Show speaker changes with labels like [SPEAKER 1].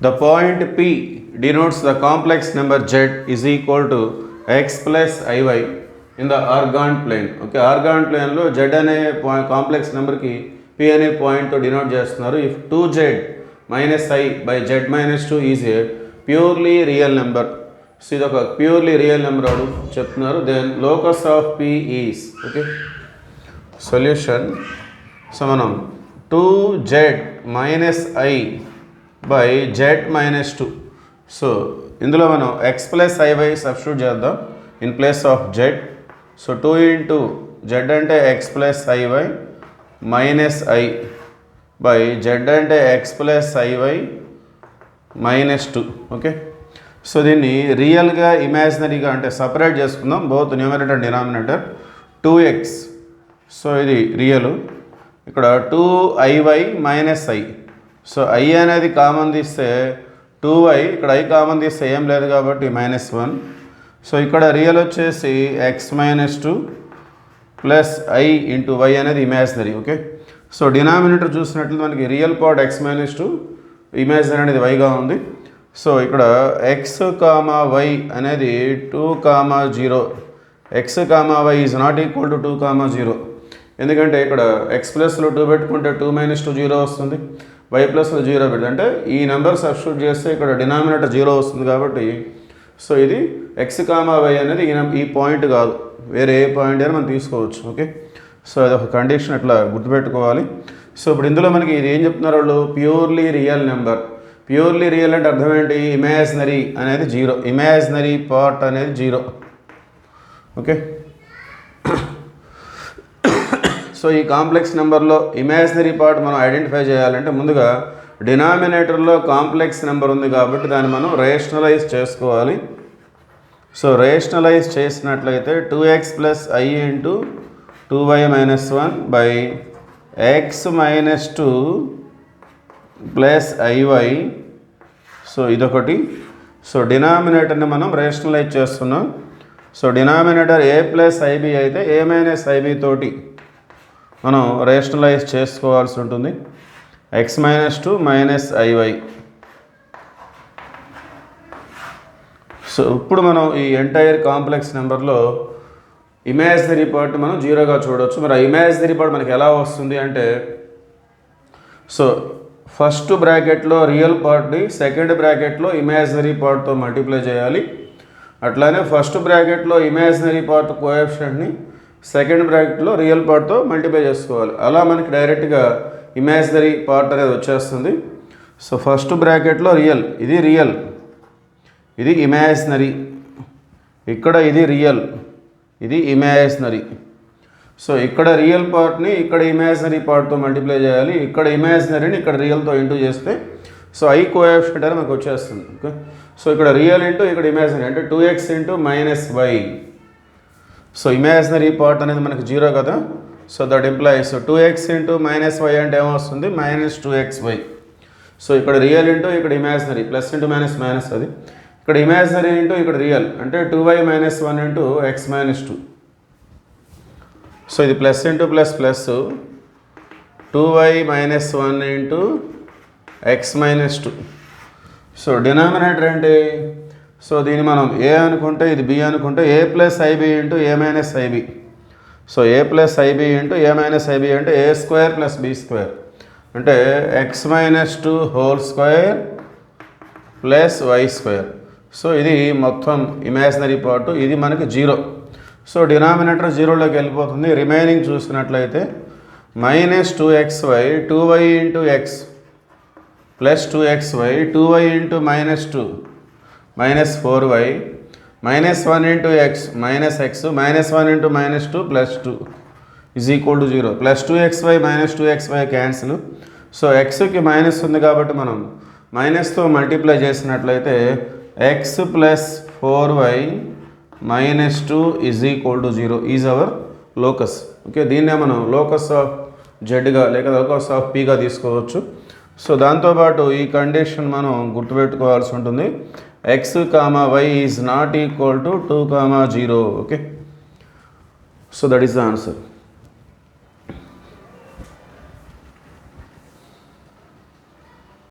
[SPEAKER 1] The point P denotes the complex number z is equal to x plus iy in the argand plane. Okay, argand plane లో z అనే complex నెంబర్కి p అనే పాయింట్తో denote చేస్తున్నారు. If 2z minus i by z minus 2 is a purely real number. So ఇది ఒక purely real number అడు చెప్తున్నారు. Then locus of p is okay solution. So మనం 2z minus i by z minus 2. So ఇందులో మనం x plus iy substitute చేద్దాం in place of z. So 2 into z అంటే x plus iy minus i by z అంటే x plus iy minus 2. Okay, so దీన్ని రియల్గా ఇమాజినరీగా అంటే separate చేసుకుందాం, both numerator and denominator. 2x, so ఇది real, ఇక్కడ 2iy minus i. So i అనేది common తీస్తే 2y, ఇక్కడ i కామన్ తీస్తే ఏం లేదు కాబట్టి -1. సో ఇక్కడ రియల్ వచ్చేసి x minus 2 plus i into y అనేది ఇమాజినరీ. ఓకే, సో డినామినేటర్ చూసినట్లు మనకి real part x minus 2, imaginary అనేది yగా ఉంది. సో ఇక్కడ x, y అనేది 2, 0. x, y is not equal to 2, 0. ఎందుకంటే ఇక్కడ x ప్లస్లో 2 పెట్టుకుంటే 2 - 2 0 వస్తుంది, y ప్లస్లో 0 పెడితే అంటే ఈ నెంబర్ సబ్స్టిట్యూట్ చేస్తే ఇక్కడ డినామినేటర్ 0 వస్తుంది కాబట్టి సో ఇది x, y అనేది ఈ పాయింట్ కాదు, వేరే ఏ పాయింట్ అయినా మనం తీసుకోవచ్చు. ఓకే, సో అదొక కండిషన్ అట్లా గుర్తుపెట్టుకోవాలి. సో ఇప్పుడు ఇందులో మనకి ఇది ఏం చెప్తున్నారు వాళ్ళు, purely real number. Purely real అంటే అర్థం ఏంటి, ఇమాజినరీ అనేది 0, ఇమాజినరీ పార్ట్ అనేది 0. ఓకే, సో ఈ కాంప్లెక్స్ నెంబర్లో ఇమాజినరీ పార్ట్ మనం ఐడెంటిఫై చేయాలంటే ముందుగా డినామినేటర్లో కాంప్లెక్స్ నెంబర్ ఉంది కాబట్టి దాన్ని మనం రేషనలైజ్ చేసుకోవాలి. సో రేషనలైజ్ చేసినట్లయితే 2x plus i into 2y minus 1 by x minus 2 plus iy. So ఇదొకటి. సో డినామినేటర్ని మనం రేషనలైజ్ చేస్తున్నాం. So denominator a plus ib అయితే a మైనస్ ib తోటి మనం రేషనలైజ్ చేసుకోవాల్సి ఉంటుంది. x minus 2 minus iy. So ఇప్పుడు మనం ఈ ఎంటైర్ కాంప్లెక్స్ నెంబర్లో ఇమాజినరీ పార్ట్ మనం 0గా చూడవచ్చు. మరి ఆ ఇమాజినరీ పార్ట్ మనకి ఎలా వస్తుంది అంటే, సో ఫస్ట్ బ్రాకెట్లో రియల్ పార్ట్ని సెకండ్ బ్రాకెట్లో ఇమాజినరీ పార్ట్తో మల్టిప్లై చేయాలి. అట్లానే ఫస్ట్ బ్రాకెట్లో ఇమాజినరీ పార్ట్ కోఎఫిషియంట్ని సెకండ్ బ్రాకెట్లో రియల్ పార్ట్తో మల్టిప్లై చేసుకోవాలి. అలా మనకి డైరెక్ట్గా ఇమాజినరీ పార్ట్ అనేది వచ్చేస్తుంది. సో ఫస్ట్ బ్రాకెట్లో రియల్, ఇది రియల్, ఇది ఇమాజినరీ, ఇక్కడ ఇది రియల్, ఇది ఇమాజినరీ. సో ఇక్కడ రియల్ పార్ట్ని ఇక్కడ ఇమాజినరీ పార్ట్తో మల్టిప్లై చేయాలి, ఇక్కడ ఇమాజినరీని ఇక్కడ రియల్తో ఇంటూ చేస్తే సో i కోఎఫిషియంట్ అని మనకు వచ్చేస్తుంది. ఓకే, సో ఇక్కడ రియల్ ఇంటూ ఇక్కడ ఇమాజినరీ అంటే 2x into minus y. So imaginary part అనేది మనకి 0 కదా. So that implies 2x into minus y అంటే ఏమొస్తుంది, -2xy. సో ఇక్కడ రియల్ ఇంటూ ఇక్కడ imaginary, plus into minus minus, అది ఇక్కడ ఇమాజినరీ ఇంటూ ఇక్కడ రియల్ అంటే 2y minus 1 into x minus 2. So ఇది plus into plus plus 2y minus 1 into x minus 2. So denominator ఏంటి, సో దీన్ని మనం a అనుకుంటే ఇది b అనుకుంటే a plus ib into a minus ib. So a plus ib into a minus ib అంటే a square plus b square అంటే x minus 2 whole square plus y square. So ఇది మొత్తం imaginary part, ఇది మనకి 0. So denominator 0లోకి వెళ్ళిపోతుంది. Remaining చూసినట్లయితే -2xy 2y into x plus 2xy 2y into -2 minus 4y minus 1 into x minus x minus 1 into -2 plus 2 is equal to 0. Plus 2xy minus 2xy cancel. So ఎక్స్కి minus ఉంది కాబట్టి మనం మైనస్తో multiply చేసినట్లయితే x plus 4y minus 2 is equal to 0 is our locus. Okay, దీన్నే మనం locus of జెడ్గా లేక locus of పీగా తీసుకోవచ్చు. సో దాంతోపాటు ఈ కండిషన్ మనం గుర్తుపెట్టుకోవాల్సి ఉంటుంది, x, y is not equal to 2, 0. Okay, so that is the answer.